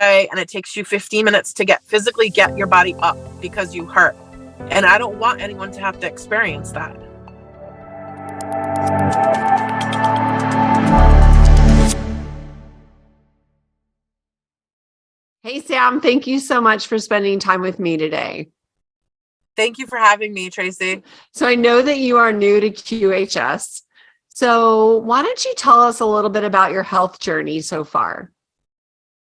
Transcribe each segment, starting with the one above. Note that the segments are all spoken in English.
and it takes you 15 minutes to physically get your body up because you hurt. And I don't want anyone to have to experience that. Hey, Sam, thank you so much for spending time with me today. Thank you for having me, Tracy. So I know that you are new to QHS. So why don't you tell us a little bit about your health journey so far?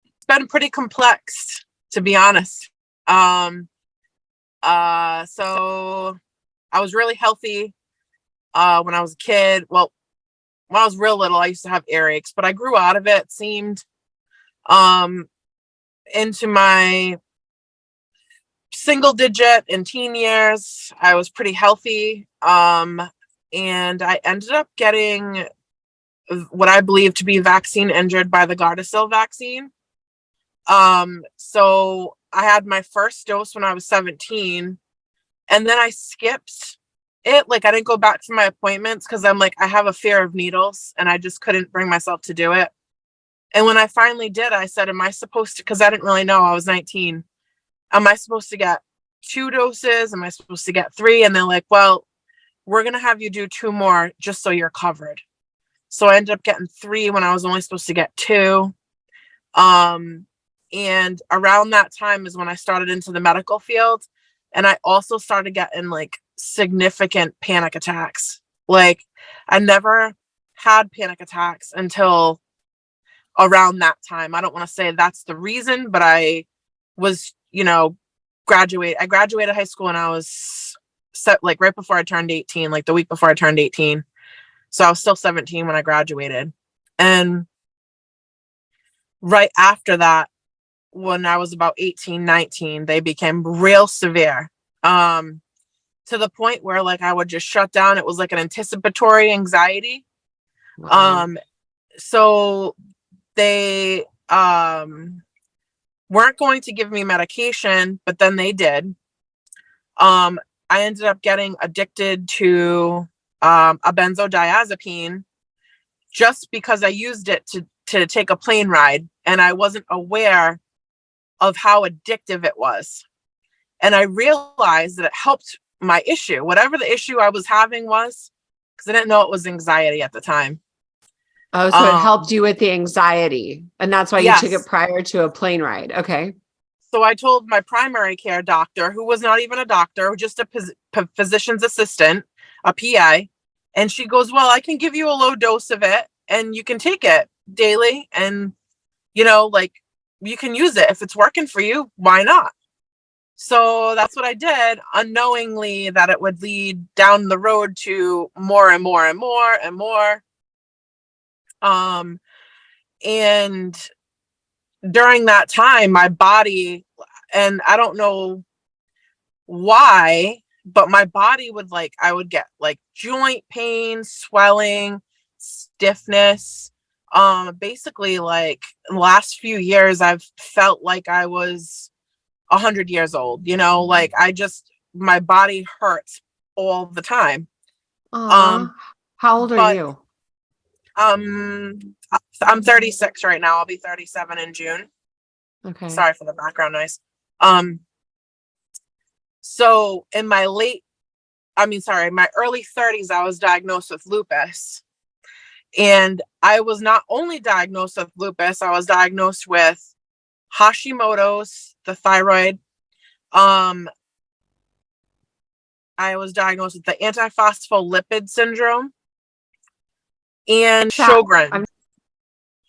It's been pretty complex, to be honest. So I was really healthy when I was a kid. Well, when I was real little, I used to have earaches, but I grew out of it, it seemed, into my single digit in teen years. I was pretty healthy. And I ended up getting what I believe to be vaccine injured by the Gardasil vaccine. So I had my first dose when I was 17, and then I skipped it. Like, I didn't go back to my appointments because I'm like, I have a fear of needles, and I just couldn't bring myself to do it. And when I finally did, I said, am I supposed to, because I didn't really know, I was 19. Am I supposed to get 2 doses? Am I supposed to get 3? And they're like, well, we're going to have you do 2 more just so you're covered. So I ended up getting 3 when I was only supposed to get 2. And around that time is when I started into the medical field. And I also started getting like significant panic attacks. Like, I never had panic attacks until around that time. I don't want to say that's the reason, but I was, I graduated high school and I was like right before I turned 18, like the week before I turned 18. So I was still 17 when I graduated. And right after that, when I was about 18, 19, they became real severe. To the point where like I would just shut down. It was like an anticipatory anxiety. Wow. So they weren't going to give me medication, but then they did. I ended up getting addicted to a benzodiazepine just because I used it to take a plane ride, and I wasn't aware of how addictive it was. And I realized that it helped my issue, whatever the issue I was having was, because I didn't know it was anxiety at the time. Oh, so it helped you with the anxiety, and that's why you took Yes. it prior to a plane ride. Okay. So I told my primary care doctor, who was not even a doctor, just a physician's assistant, a PI. And she goes, well, I can give you a low dose of it and you can take it daily. And, like, you can use it. If it's working for you, why not? So that's what I did, unknowingly that it would lead down the road to more and more and more and more. And during that time, my body, and I don't know why, but my body would I would get like joint pain, swelling, stiffness. Basically, like, in the last few years, I've felt like I was 100 years old, like my body hurts all the time. How old are But you? I'm 36 right now. I'll be 37 in June. Okay. Sorry for the background noise. So in my early 30s, I was diagnosed with lupus. And I was not only diagnosed with lupus, I was diagnosed with Hashimoto's, the thyroid. I was diagnosed with the antiphospholipid syndrome and Sjogren.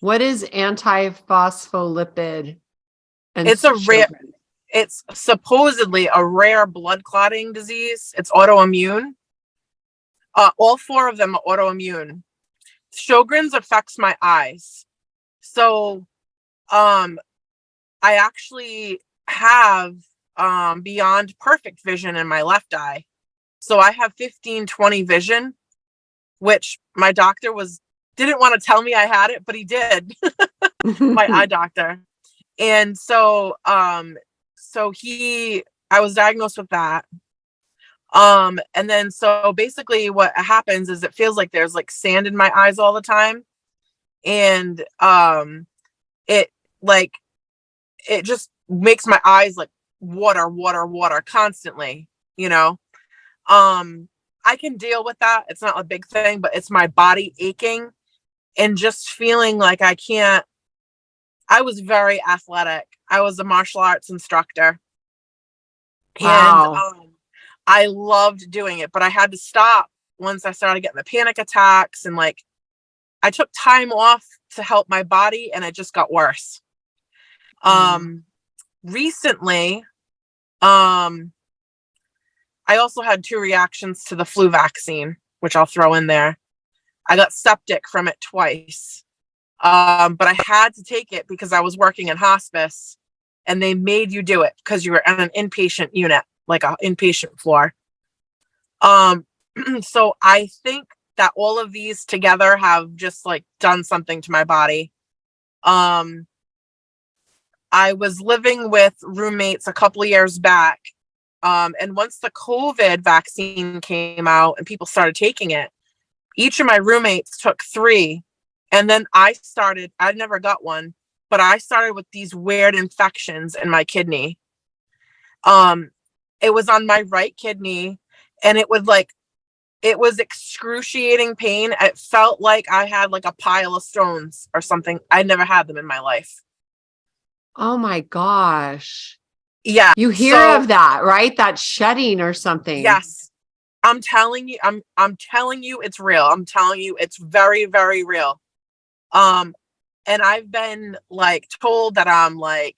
What is antiphospholipid? And it's supposedly a rare blood clotting disease. It's autoimmune. All 4 of them are autoimmune. Sjogren's affects my eyes. So, I actually have beyond perfect vision in my left eye. So I have 15/20 vision, which my doctor didn't want to tell me I had it, but he did. My eye doctor. And so I was diagnosed with that. And then so basically what happens is it feels like there's like sand in my eyes all the time. And it like it just makes my eyes like water constantly, you know. I can deal with that. It's not a big thing, but it's my body aching and just feeling like I can't. I was very athletic. I was a martial arts instructor. And Wow. I loved doing it, but I had to stop once I started getting the panic attacks, and like I took time off to help my body and it just got worse. Recently, I also had 2 reactions to the flu vaccine, which I'll throw in there. I got septic from it twice. But I had to take it because I was working in hospice and they made you do it because you were on an inpatient unit, like an inpatient floor. So I think that all of these together have just like done something to my body. I was living with roommates a couple of years back. And once the COVID vaccine came out and people started taking it, each of my roommates took 3. And then I never got one, but I started with these weird infections in my kidney. It was on my right kidney and it was excruciating pain. It felt like I had like a pile of stones or something. I never had them in my life. Oh my gosh. Yeah. You hear of that, right? That shedding or something. Yes. I'm telling you, I'm telling you it's real. I'm telling you it's very, very real. And I've been like told that I'm like,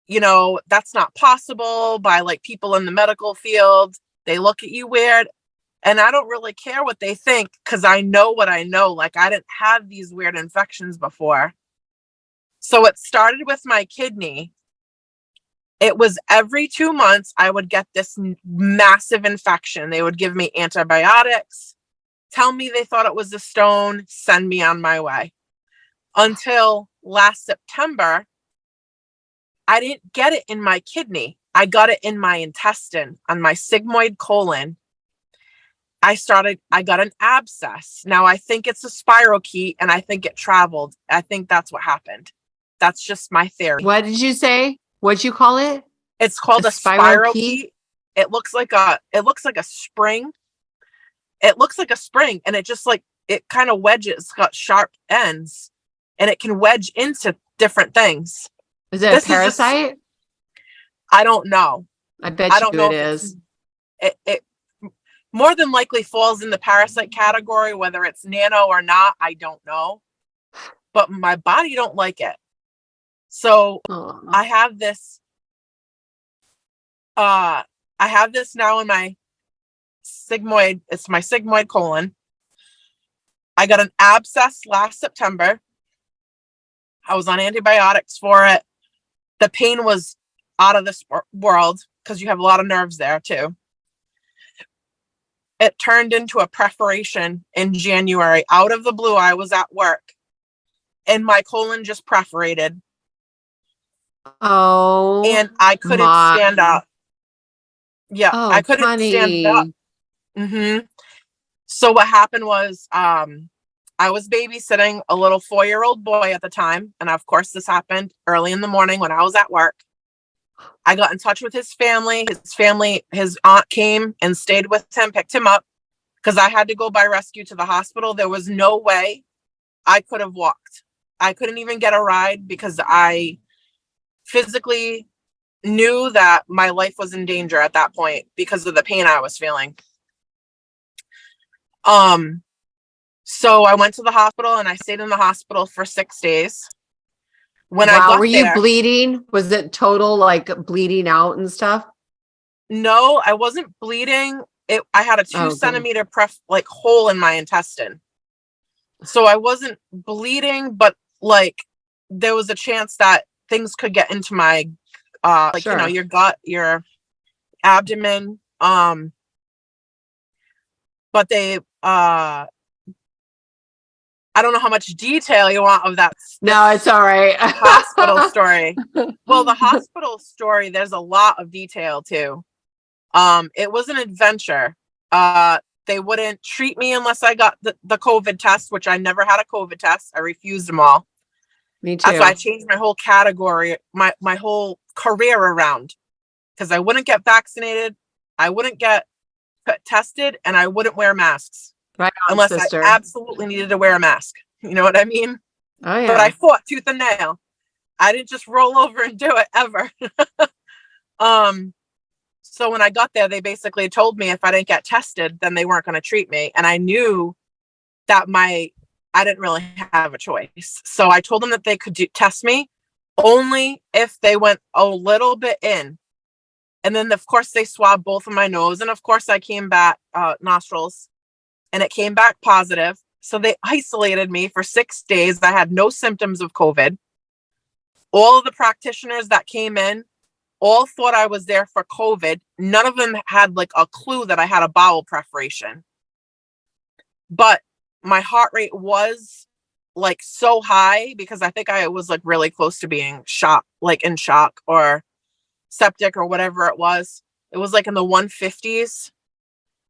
you know, that's not possible by like people in the medical field. They look at you weird. And I don't really care what they think because I know what I know. Like I didn't have these weird infections before. So it started with my kidney. It was every 2 months I would get this massive infection. They would give me antibiotics, tell me they thought it was a stone, send me on my way. Until last September, I didn't get it in my kidney. I got it in my intestine, on my sigmoid colon. I got an abscess. Now I think it's a spirochete and I think it traveled. I think that's what happened. That's just my theory. What did you say? What'd you call it? It's called a spirochete. It looks like a spring. It looks like a spring and it just like, it kind of wedges, it's got sharp ends and it can wedge into different things. Is it a parasite? I don't know. I bet you it is. It more than likely falls in the parasite category, whether it's nano or not, I don't know. But my body don't like it. So I have this now in my sigmoid. It's my sigmoid colon. I got an abscess last September. I was on antibiotics for it. The pain was out of this world because you have a lot of nerves there too. It turned into a perforation in January. Out of the blue, I was at work and my colon just perforated. Oh, and I couldn't stand up. Yeah, I couldn't stand up. So what happened was, I was babysitting a little 4-year-old boy at the time. And of course, this happened early in the morning when I was at work. I got in touch with his family. His aunt came and stayed with him, picked him up because I had to go by rescue to the hospital. There was no way I could have walked. I couldn't even get a ride because I physically knew that my life was in danger at that point because of the pain I was feeling. So I went to the hospital and I stayed in the hospital for 6 days. When I got were you there, bleeding? Was it total like bleeding out and stuff? No, I wasn't bleeding. I had a 2 centimeter hole in my intestine. So I wasn't bleeding, but like there was a chance that things could get into my Sure. you know, your gut, your abdomen. But they I don't know how much detail you want of that. No, it's all right. Hospital story. Well, the hospital story, there's a lot of detail too. It was an adventure. They wouldn't treat me unless I got the COVID test, which I never had a COVID test. I refused them all. Me too. That's why I changed my whole category, my whole career around, because I wouldn't get vaccinated, I wouldn't get tested, and I wouldn't wear masks Right on, unless I sister. absolutely needed to wear a mask. You know what I mean? Oh yeah. But I fought tooth and nail. I didn't just roll over and do it ever. So when I got there, they basically told me if I didn't get tested, then they weren't going to treat me. And I knew that I didn't really have a choice. So I told them that they could test me only if they went a little bit in. And then of course they swabbed both of my nose. And of course I came back, nostrils, and it came back positive. So they isolated me for 6 days. I had no symptoms of COVID. All of the practitioners that came in all thought I was there for COVID. None of them had like a clue that I had a bowel perforation. But my heart rate was like so high because I think I was like really close to being shocked, like in shock or septic or whatever it was. It was like in the 150s.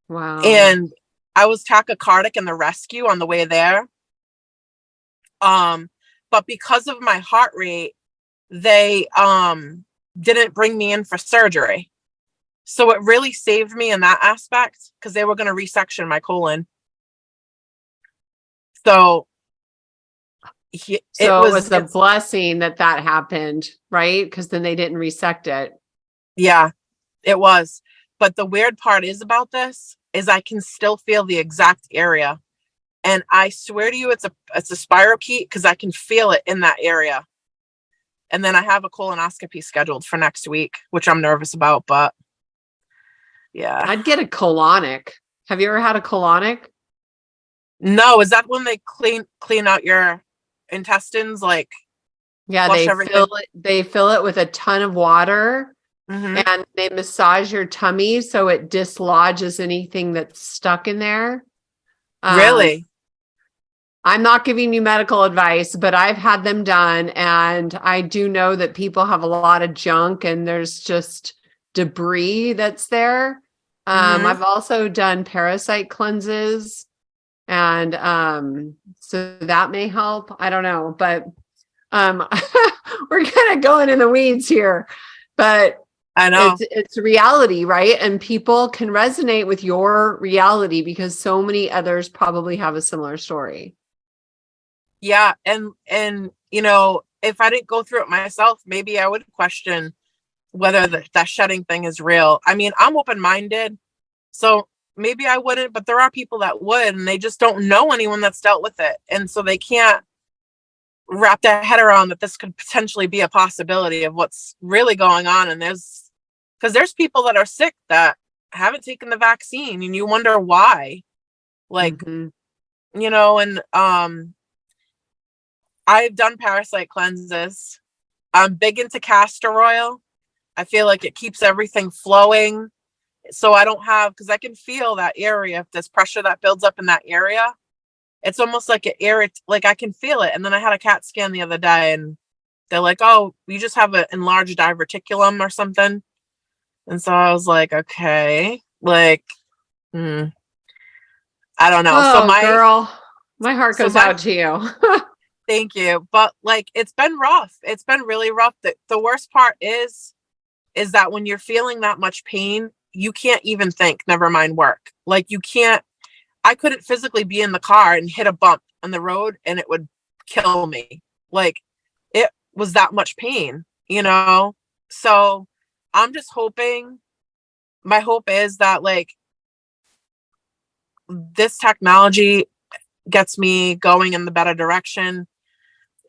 Wow. And I was tachycardic in the rescue on the way there. But because of my heart rate, they didn't bring me in for surgery. So it really saved me in that aspect because they were going to resection my colon. So it was a blessing that happened, right? Because then they didn't resect it. Yeah, it was. But the weird part is about this is I can still feel the exact area. And I swear to you, it's a spirochete because I can feel it in that area. And then I have a colonoscopy scheduled for next week, which I'm nervous about, but yeah. I'd get a colonic. Have you ever had a colonic? No, is that when they clean out your intestines? Like, yeah, they fill it with a ton of water, and they massage your tummy so it dislodges anything that's stuck in there. Really? I'm not giving you medical advice, but I've had them done, and I do know that people have a lot of junk and there's just debris that's there. I've also done parasite cleanses, and so that may help. I don't know, but we're kind of going in the weeds here, but I know it's reality, right? And people can resonate with your reality because so many others probably have a similar story. Yeah. And, you know, if I didn't go through it myself, maybe I would question whether that shedding thing is real. I mean, I'm open-minded, so maybe I wouldn't, but there are people that would, and they just don't know anyone that's dealt with it. And so they can't wrap their head around that this could potentially be a possibility of what's really going on. And there's people that are sick that haven't taken the vaccine and you wonder why. Like, you know, and I've done parasite cleanses. I'm big into castor oil. I feel like it keeps everything flowing. So I don't have, because I can feel that area, if there's pressure that builds up in that area, it's almost like like I can feel it. And then I had a CAT scan the other day and they're like, oh, you just have an enlarged diverticulum or something. And so I was like, okay, like, I don't know. Oh, so girl, my heart goes out to you. Thank you. But like, it's been rough. It's been really rough. The worst part is that when you're feeling that much pain, you can't even think, never mind work. Like I couldn't physically be in the car and hit a bump on the road and it would kill me. Like, it was that much pain, you know? So I'm just hoping, my hope is that like this technology gets me going in the better direction.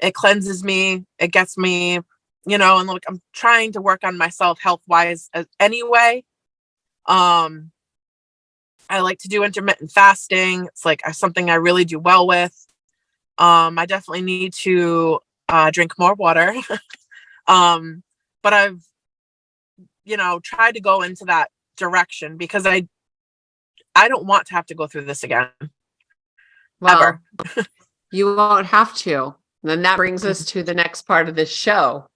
It cleanses me. It gets me, you know, and look, I'm trying to work on myself health-wise anyway. I like to do intermittent fasting. It's like something I really do well with. I definitely need to drink more water. But I've, you know, tried to go into that direction because I don't want to have to go through this again. Well, you won't have to. And then that brings us to the next part of this show.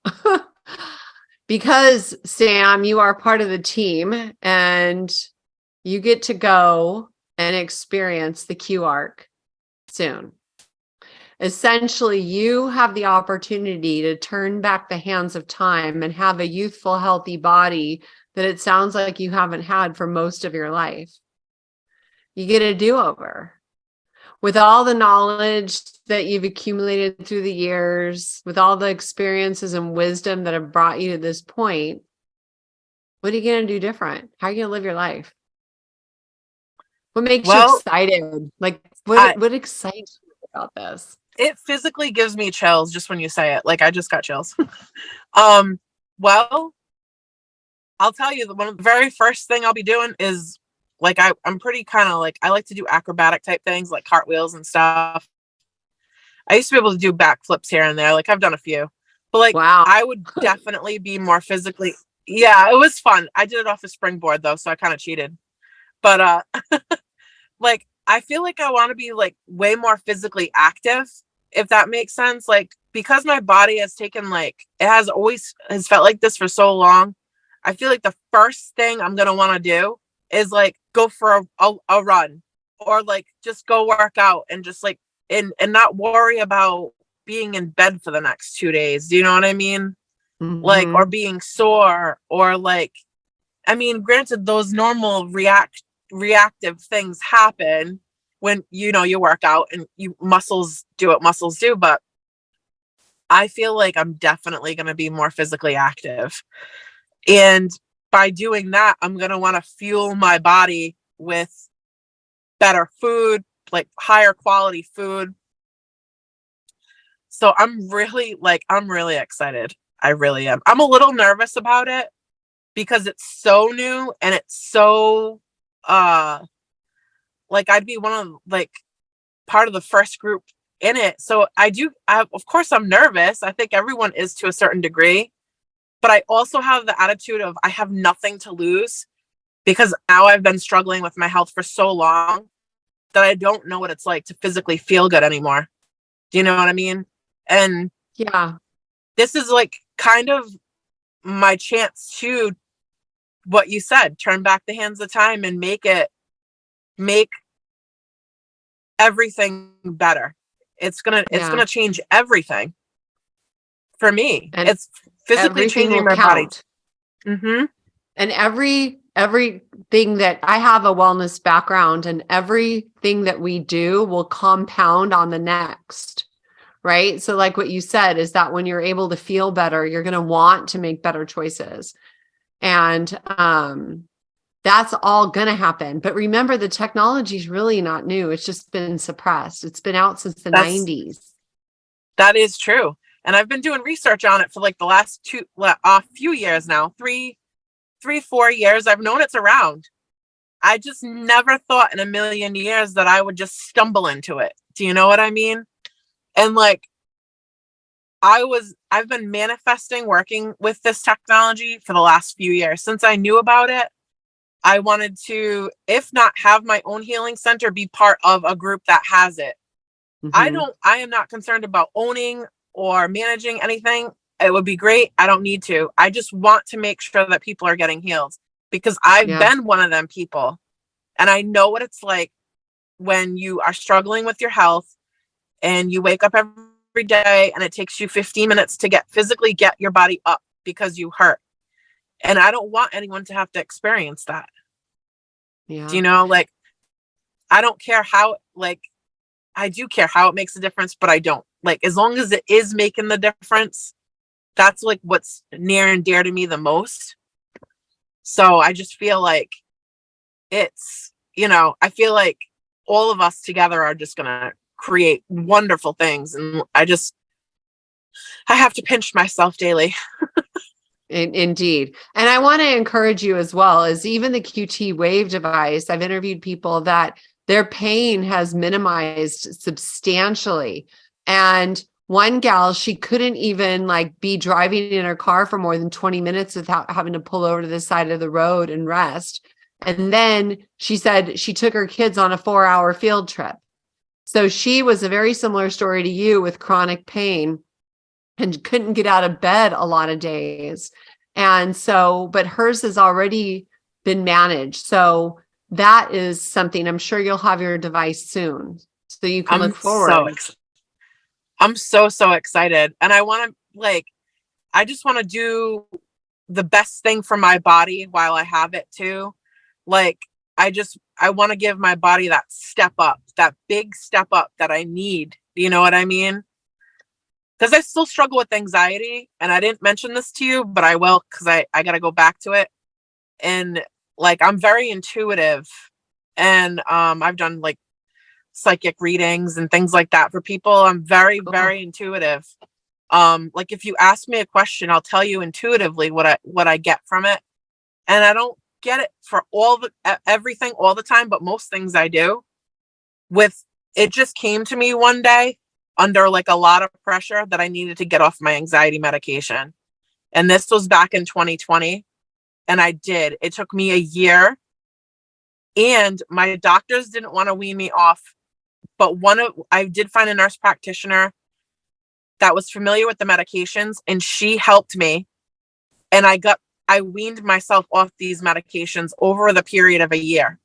Because Sam, you are part of the team and you get to go and experience the Q Arc soon. Essentially, you have the opportunity to turn back the hands of time and have a youthful, healthy body that it sounds like you haven't had for most of your life. You get a do-over. With all the knowledge that you've accumulated through the years, with all the experiences and wisdom that have brought you to this point, what are you going to do different? How are you going to live your life? What makes you excited? Like, what excites you about this? It physically gives me chills just when you say it. Like, I just got chills. Well, I'll tell you, one of the very first thing I'll be doing is, like, I'm pretty kind of like, I like to do acrobatic type things like cartwheels and stuff. I used to be able to do backflips here and there. Like, I've done a few, but like, wow. I would definitely be more physically. Yeah, it was fun. I did it off a springboard though, so I kind of cheated. But like, I feel like I want to be like way more physically active, if that makes sense. Like, because my body has taken, like, it has felt like this for so long. I feel like the first thing I'm gonna want to do is like go for a run, or like just go work out and just like and not worry about being in bed for the next 2 days. Do you know what I mean? Like, or being sore, or like, I mean, granted, those normal reactive things happen when, you know, you work out and muscles do what muscles do, but I feel like I'm definitely going to be more physically active. And by doing that, I'm going to want to fuel my body with better food, like higher quality food. So I'm really excited. I really am. I'm a little nervous about it because it's so new and it's so, like, I'd be one of, like, part of the first group in it. So of course I'm nervous. I think everyone is to a certain degree, but I also have the attitude of I have nothing to lose, because now I've been struggling with my health for so long that I don't know what it's like to physically feel good anymore. Do you know what I mean? And yeah, this is like kind of my chance to, what you said, turn back the hands of time and make everything better. It's gonna change everything for me. And it's physically changing my body. Mm-hmm. And everything that I have a wellness background, and everything that we do will compound on the next. Right. So like what you said is that when you're able to feel better, you're going to want to make better choices. And that's all going to happen. But remember, the technology is really not new. It's just been suppressed. It's been out since the 90s. That is true. And I've been doing research on it for like the last few years now, 4 years. I've known it's around. I just never thought in a million years that I would just stumble into it. Do you know what I mean? And like, I've been manifesting working with this technology for the last few years. Since I knew about it, I wanted to, if not have my own healing center, be part of a group that has it. I am not concerned about owning or managing anything. It would be great. I don't need to. I just want to make sure that people are getting healed, because I've been one of them people. And I know what it's like when you are struggling with your health and you wake up every day and it takes you 15 minutes to physically get your body up because you hurt. And I don't want anyone to have to experience that. Yeah. Do you know, like, I don't care how, like, I do care how it makes a difference, but I don't. Like, as long as it is making the difference, that's like what's near and dear to me the most. So I just feel like it's, you know, I feel like all of us together are just going to create wonderful things. And I have to pinch myself daily. Indeed. And I want to encourage you as well, as even the QT Wave device, I've interviewed people that their pain has minimized substantially. And one gal, she couldn't even like be driving in her car for more than 20 minutes without having to pull over to the side of the road and rest. And then she said she took her kids on a 4-hour field trip. So she was a very similar story to you with chronic pain and couldn't get out of bed a lot of days. And so, but hers has already been managed. So that is something, I'm sure you'll have your device soon. So you can look forward. I'm so, so excited. And I want to I just want to do the best thing for my body while I have it too. Like, I want to give my body that step up, that big step up that I need. Do you know what I mean? Because I still struggle with anxiety, and I didn't mention this to you, but I will, because I got to go back to it. And like, I'm very intuitive, and I've done like psychic readings and things like that for people. I'm very, Cool. very intuitive. Like, if you ask me a question, I'll tell you intuitively what I get from it. And I don't get it for everything all the time, but most things I do. With It just came to me one day under like a lot of pressure that I needed to get off my anxiety medication. And this was back in 2020. And I did. It took me a year. And my doctors didn't want to wean me off. But I did find a nurse practitioner that was familiar with the medications, and she helped me. And I weaned myself off these medications over the period of a year.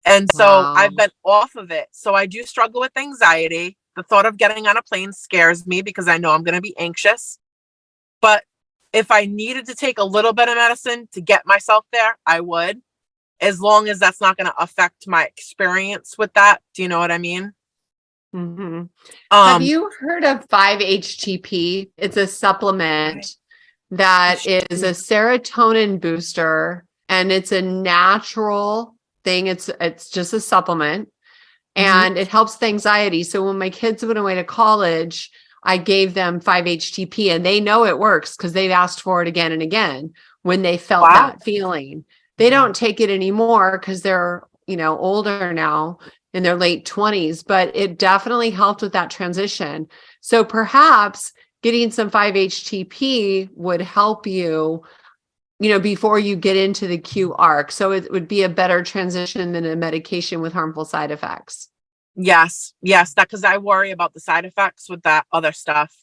And so Wow. I've been off of it. So I do struggle with anxiety. The thought of getting on a plane scares me because I know I'm going to be anxious. But if I needed to take a little bit of medicine to get myself there, I would, as long as that's not going to affect my experience with that. Do you know what I mean? Hmm. Have Um, you heard of 5-HTP? It's a supplement that is a serotonin booster, and it's a natural thing. It's just a supplement, mhm. and it helps with anxiety. So when my kids went away to college, I gave them 5-HTP, and they know it works because they've asked for it again and again when they felt Wow. that feeling. They don't take it anymore because they're, older now, in their late 20s, but it definitely helped with that transition. So perhaps getting some 5-HTP would help you, before you get into the Q arc. So it would be a better transition than a medication with harmful side effects. Yes. Yes. That, because I worry about the side effects with that other stuff.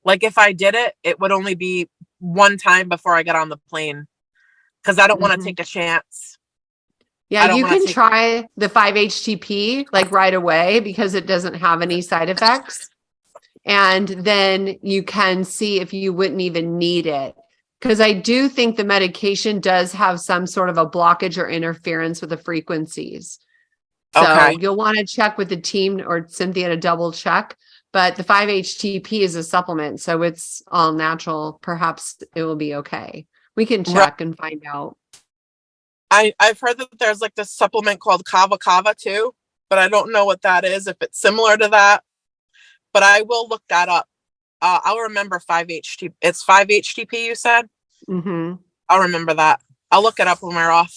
Like, if I did it, it would only be one time before I get on the plane, because I don't want to Mhm. take a chance. Yeah, I don't you want to can take. try the 5-HTP like right away because it doesn't have any side effects. And then you can see if you wouldn't even need it. Because I do think the medication does have some sort of a blockage or interference with the frequencies. So Okay. you'll want to check with the team or Cynthia to double check. But the 5-HTP is a supplement, so it's all natural. Perhaps it will be okay. We can Right. check and find out. I've heard that there's like this supplement called Kava Kava too, but I don't know what that is, if it's similar to that. But I will look that up. I'll remember 5-HTP. It's 5-HTP, you said? Hmm. I'll remember that. I'll look it up when we're off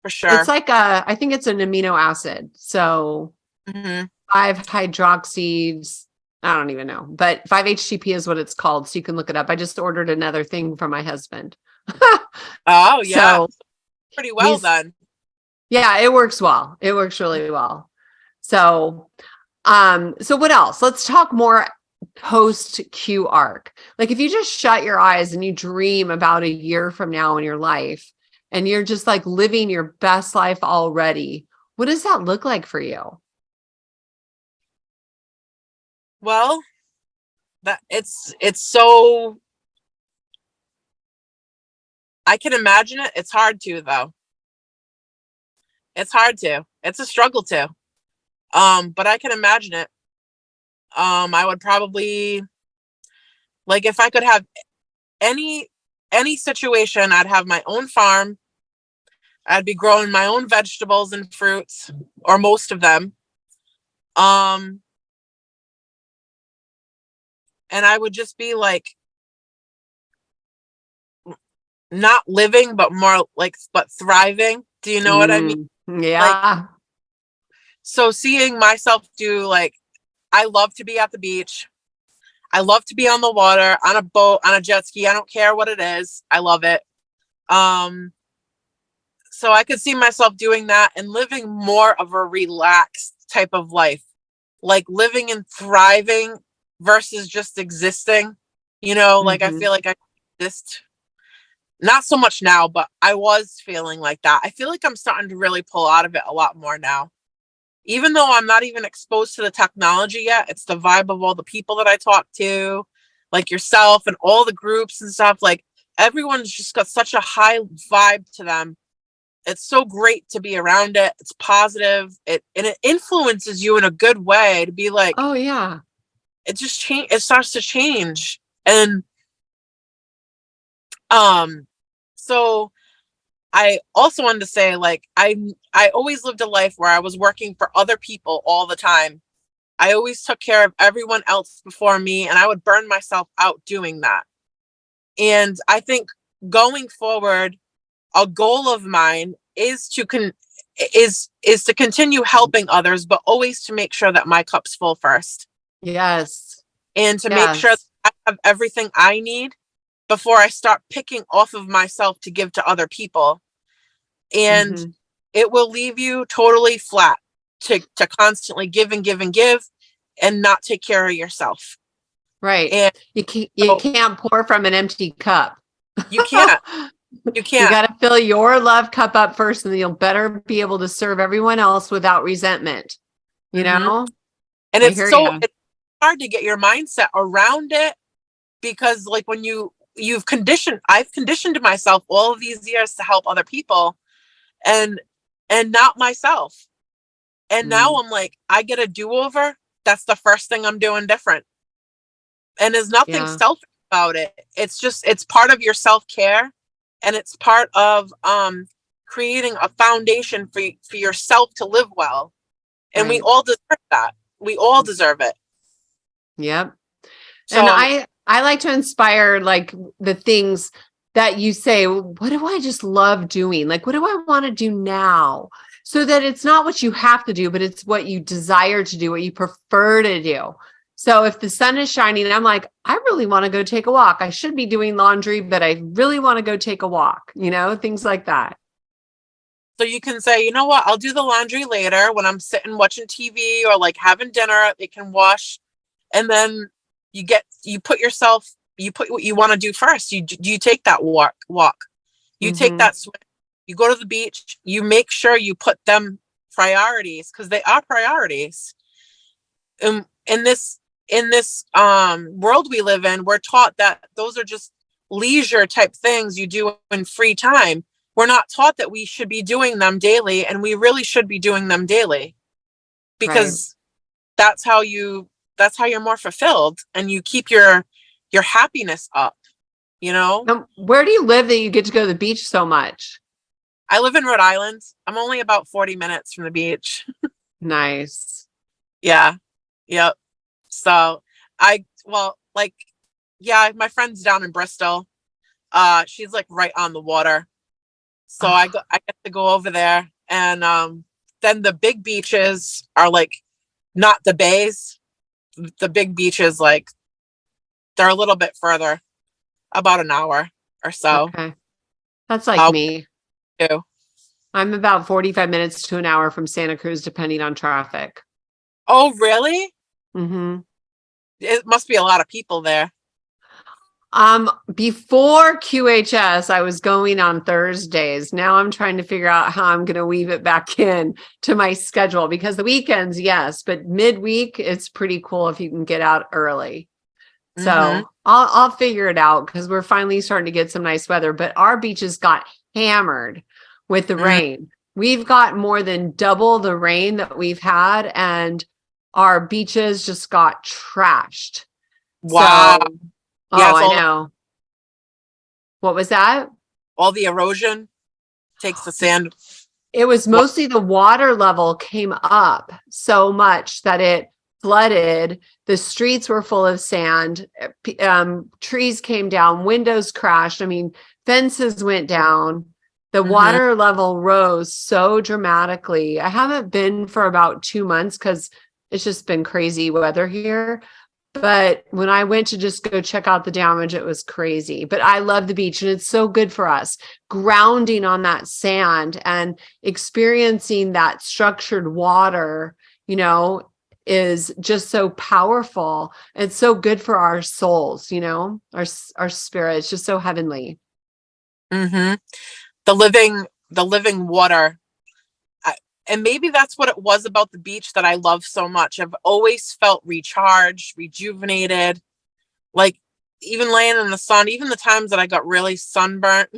for It's sure. like I think it's an amino acid. So Hmm. 5-hydroxys. I don't even know, but 5-HTP is what it's called. So you can look it up. I just ordered another thing from my husband. Oh, yeah. So Pretty well he's, then. yeah, it works well. It works really well. So, so what else? Let's talk more post Q arc. Like if you just shut your eyes and you dream about a year from now in your life and you're just like living your best life already, what does that look like for you? Well, that it's so, I can imagine it. It's hard to, though. It's hard to. It's a struggle to. But I can imagine it. I would probably, like, if I could have any any situation, I'd have my own farm. I'd be growing my own vegetables and fruits, or most of them. Um, and I would just be like, not living, but more like, but thriving. Do you know what I mean? Like, Yeah. so seeing myself do, like, I love to be at the beach. I love to be on the water, on a boat, on a jet ski. I don't care what it is. I love it. Um, so I could see myself doing that and living more of a relaxed type of life, like living and thriving versus just existing. Like, I Hmm. feel like I exist, not so much now, but I was feeling like that. I feel like I'm starting to really pull out of it a lot more now. even though I'm not even exposed to the technology yet, it's the vibe of all the people that I talk to, like yourself and all the groups and stuff. Like everyone's just got such a high vibe to them. It's so great to be around it. It's positive. It influences you in a good way to be like, Oh yeah. it just change. It starts to change. And, so I also wanted to say, like, I always lived a life where I was working for other people all the time. I always took care of everyone else before me, and I would burn myself out doing that. And I think going forward, a goal of mine is to is to continue helping others, but always to make sure that my cup's full first, Yes. and to make sure that I have everything I need before I start picking off of myself to give to other people. And it will leave you totally flat to constantly give and give and give and not take care of yourself. Right. And You so can't pour from an empty cup. you can't. You You can't. got to fill your love cup up first, and then you'll better be able to serve everyone else without resentment. You know? And I it's hear so ya. it's hard to get your mindset around it, because like when I've conditioned myself all of these years to help other people and not myself. And now I'm like, I get a do-over. That's the first thing I'm doing different. And there's nothing Yeah. selfish about it. It's part of your self-care, and it's part of creating a foundation for yourself to live well. And we Right. all deserve that. We all deserve it. Yep. And So I like to inspire like the things that you say, what do I just love doing? Like, what do I want to do now? So that it's not what you have to do, but it's what you desire to do, what you prefer to do. So if the sun is shining, I'm like, I really want to go take a walk. I should be doing laundry, but I really want to go take a walk, things like that. So you can say, you know what, I'll do the laundry later when I'm sitting watching TV or like having dinner. It can wash. And then you put what you want to do first. You take that walk. You take that swim. You go to the beach. You make sure you put them priorities, because they are priorities. In this world we live in, we're taught that those are just leisure type things you do in free time. We're not taught that we should be doing them daily, and we really should be doing them daily, because that's how you're more fulfilled, and you keep your happiness up, Where do you live that you get to go to the beach so much? I live in Rhode Island. I'm only about 40 minutes from the beach. Nice. Yeah. Yep. So my friend's down in Bristol. She's like right on the water. So I get to go over there, and then the big beaches are like not the bays. The big beaches, like, they're a little bit further, about an hour or so. Okay. That's like me. Too. I'm about 45 minutes to an hour from Santa Cruz, depending on traffic. Oh, really? Mm-hmm. It must be a lot of people there. Before QHS, I was going on Thursdays. Now I'm trying to figure out how I'm going to weave it back in to my schedule, because the weekends, yes, but midweek, it's pretty cool if you can get out early. So I'll figure it out, because we're finally starting to get some nice weather, but our beaches got hammered with the rain. We've got more than double the rain that we've had, and our beaches just got trashed. Wow. So, I know. What was that? All the erosion takes the sand. It was mostly the water level came up so much that it flooded. The streets were full of sand. Trees came down, windows crashed. I mean, fences went down. The water level rose so dramatically. I haven't been for about 2 months because it's just been crazy weather here. But when I went to just go check out the damage, it was crazy. But I love the beach, and it's so good for us. Grounding on that sand and experiencing that structured water, is just so powerful. It's so good for our souls, our spirit. It's just so heavenly. The living water. and maybe that's what it was about the beach that I love so much. I've always felt recharged, rejuvenated, like even laying in the sun, even the times that I got really sunburnt.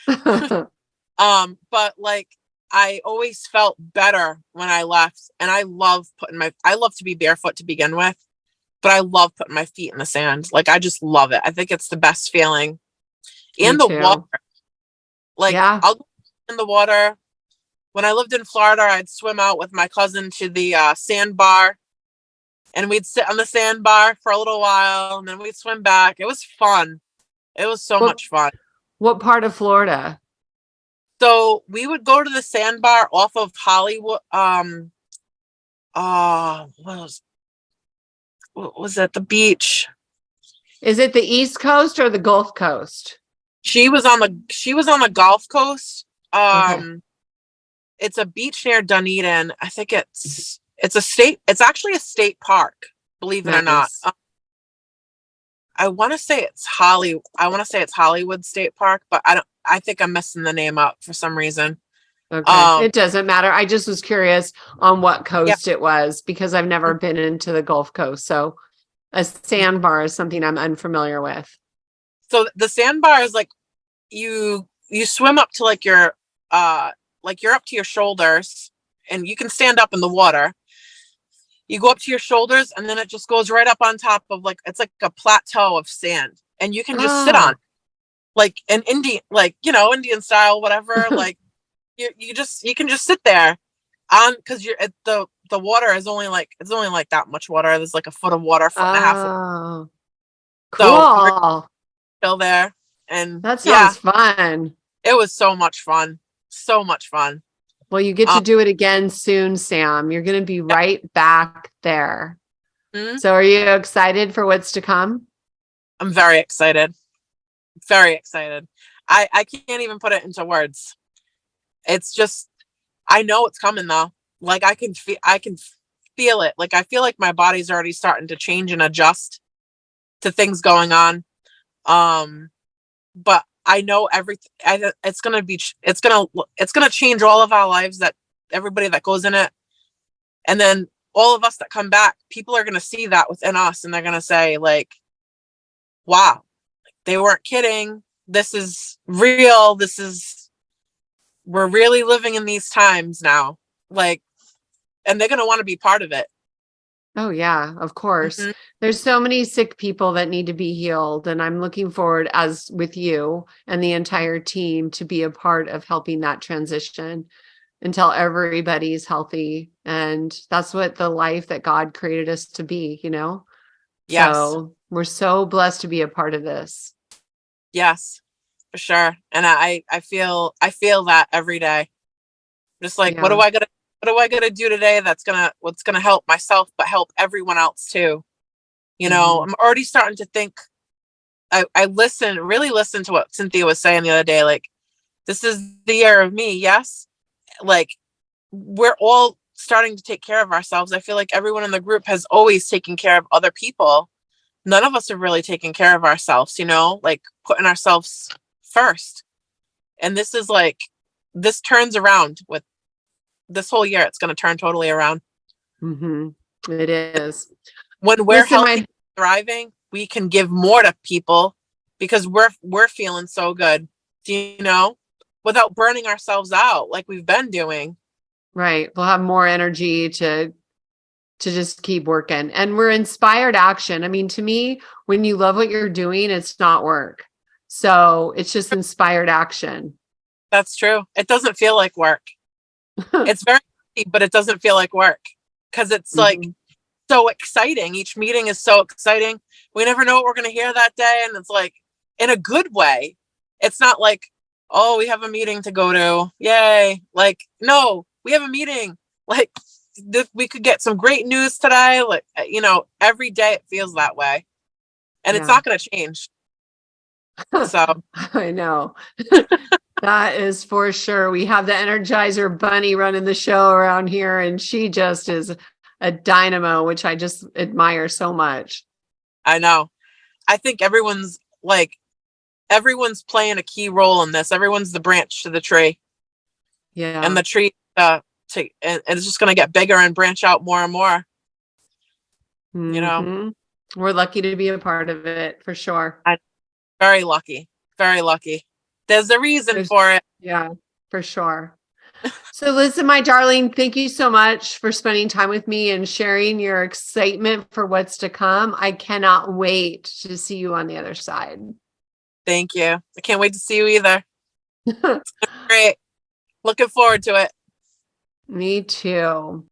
But like I always felt better when I left. And I love to be barefoot to begin with, but I love putting my feet in the sand. Like I just love it. I think it's the best feeling. And the water. Like I'll go in the water. When I lived in Florida, I'd swim out with my cousin to the sandbar, and we'd sit on the sandbar for a little while, and then we'd swim back. It was fun. It was so much fun. What part of Florida? So we would go to the sandbar off of Hollywood. What was it? The beach. Is it the East Coast or the Gulf Coast? She was on the Gulf Coast. Okay. It's a beach near Dunedin. I think it's actually a state park, believe it or not. I want to say it's Hollywood State Park, but I think I'm messing the name up for some reason. Okay. It doesn't matter. I just was curious on what coast it was, because I've never been into the Gulf Coast. So a sandbar is something I'm unfamiliar with. So the sandbar is like you swim up to like you're up to your shoulders, and you can stand up in the water. You go up to your shoulders, and then it just goes right up on top of it's like a plateau of sand, and you can just sit on, like an Indian, Indian style, whatever. Like you can just sit there on, because you're at the water is only like that much water. There's like a foot of water, foot and a half. Oh, So cool. still there, and that sounds fun. It was so much fun. So much fun. Well, you get to do it again soon, Sam. You're going to be right back there. Mm-hmm. So are you excited for what's to come? I'm very excited. Very excited. I can't even put it into words. It's just, I know it's coming though. Like I can feel it. Like I feel like my body's already starting to change and adjust to things going on. But I know everything. It's gonna change all of our lives. That everybody that goes in it, and then all of us that come back, people are gonna see that within us, and they're gonna say like, "Wow, they weren't kidding. This is real. We're really living in these times now." Like, and they're gonna want to be part of it. Oh yeah, of course. Mm-hmm. There's so many sick people that need to be healed. And I'm looking forward, as with you and the entire team, to be a part of helping that transition until everybody's healthy. And that's what the life that God created us to be, Yes. So we're so blessed to be a part of this. Yes, for sure. And I feel that every day. Just like, what do I gotta do today what's gonna help myself, but help everyone else too? I'm already starting to think. I really listened to what Cynthia was saying the other day. Like, this is the year of me. Yes. Like, we're all starting to take care of ourselves. I feel like everyone in the group has always taken care of other people. None of us have really taken care of ourselves, like putting ourselves first. And this is like, this turns around with this whole year. It's going to turn totally around. Mm-hmm. It is. When we're healthy, thriving, we can give more to people because we're feeling so good, without burning ourselves out like we've been doing. Right. We'll have more energy to just keep working. And we're inspired action. I mean, to me, when you love what you're doing, it's not work. So it's just inspired action. That's true. It doesn't feel like work. It's very easy, but it doesn't feel like work because it's like so exciting. Each meeting is so exciting. We never know what we're going to hear that day. And it's like, in a good way. It's not like, oh, we have a meeting to go to. Yay. Like, no, we have a meeting. Like, we could get some great news today. Like, every day it feels that way. And it's not going to change. So I know. That is for sure. We have the Energizer Bunny running the show around here, and she just is a dynamo, which I just admire so much. I know. I think everyone's playing a key role in this. Everyone's the branch to the tree. Yeah. And the tree and it's just going to get bigger and branch out more and more. You know, Mhm. We're lucky to be a part of it for sure. very lucky, very lucky. There's a reason for it. Yeah, for sure. So listen, my darling, thank you so much for spending time with me and sharing your excitement for what's to come. I cannot wait to see you on the other side. Thank you. I can't wait to see you either. Great. Looking forward to it. Me too.